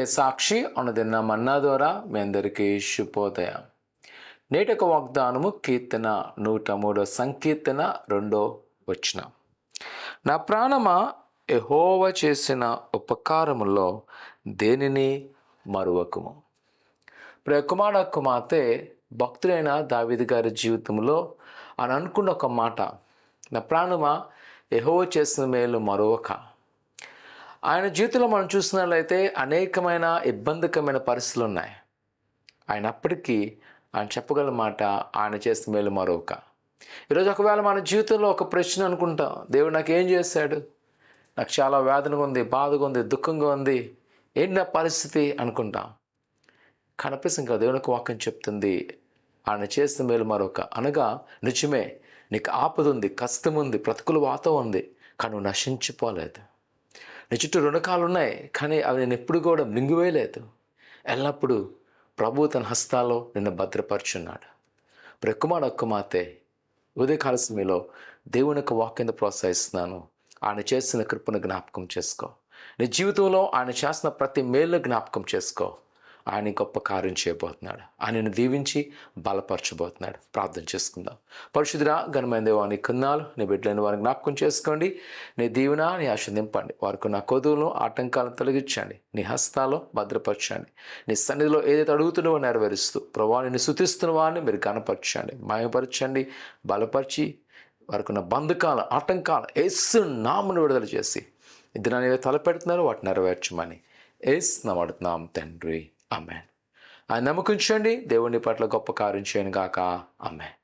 అయితే సాక్షి అనుదిన మన్నా ద్వారా మీ అందరికీ శుభోదయం. నేటి యొక్క వాగ్దానము కీర్తన 103 సంకీర్తన 2 నా ప్రాణమా యెహోవా చేసిన ఉపకారములో దేనిని మరువకుము. ప్రియ కుమార్తె భక్తుడైన దావీదు గారి జీవితంలో ఆయన అనుకున్న ఒక మాట, నా ప్రాణమా యెహోవా చేసిన మేలు మరువక. ఆయన జీవితంలో మనం చూసినట్లయితే అనేకమైన ఇబ్బందికరమైన పరిస్థితులు ఉన్నాయి. అయినప్పటికీ ఆయన చెప్పగల మాట, ఆయన చేసిన మేలు మరొక. ఈరోజు ఒకవేళ మన జీవితంలో ఒక ప్రశ్న అనుకుంటాం, దేవుడు నాకు ఏం చేశాడు, నాకు చాలా వేదనగా ఉంది, బాధగా ఉంది, దుఃఖంగా ఉంది, ఏంటి నా పరిస్థితి అనుకుంటాం. కనిపిస్తుంది కదా, దేవునికి వాక్యం చెప్తుంది ఆయన చేసిన మేలు మరొక. అనగా నిజమే, నీకు ఆపద ఉంది, కష్టం ఉంది, ప్రతికూల వాతం ఉంది, కానీ నువ్వు నశించిపోలేదు. నీ చుట్టూ రుణకాలు ఉన్నాయి, కానీ అవి నేను ఎప్పుడు కూడా మింగివేయలేదు. ఎల్లప్పుడూ ప్రభు తన హస్తాల్లో నిన్ను భద్రపరుచున్నాడు. కుమార్తె ఉదయకాల సమయంలో దేవుని యొక్క వాక్యాన్ని ప్రోత్సహిస్తున్నాను. ఆయన చేసిన కృపను జ్ఞాపకం చేసుకో. నీ జీవితంలో ఆయన చేసిన ప్రతి మేలు జ్ఞాపకం చేసుకో. ఆయన గొప్ప కార్యం చేయబోతున్నాడు. ఆయనను దీవించి బలపరచబోతున్నాడు. ప్రార్థన చేసుకుందాం. పరిశుద్ధుడా, ఘనమైన దేవా, నీ కన్నాలు నీ బిడ్డలైన వారిని జ్ఞాపకం చేసుకోండి. నీ దీవెన, నీ ఆశ నింపండి. వారికి నా కొదువులను ఆటంకాలను తొలగించండి. నీ హస్తాలో భద్రపరచండి. నీ సన్నిధిలో ఏదైతే అడుగుతున్నావో నెరవేరుస్తూ ప్రభావ నిన్ను స్తుతిస్తున్న వారిని మీరు గణపరచండి, మాయపరచండి, బలపరిచి వారికి ఉన్న బంధకాల ఆటంకాలు యేసు నామమున విడుదల చేసి ఇద్దరు ఏవైతే తలపెడుతున్నారో వాటిని నెరవేర్చమని యేసు నామమున అడుగుతున్నాం తండ్రి. ఆమేన్. ఆయన నమ్మకించండి. దేవుని పట్ల గొప్ప కార్యం చేయను గాక. ఆమేన్.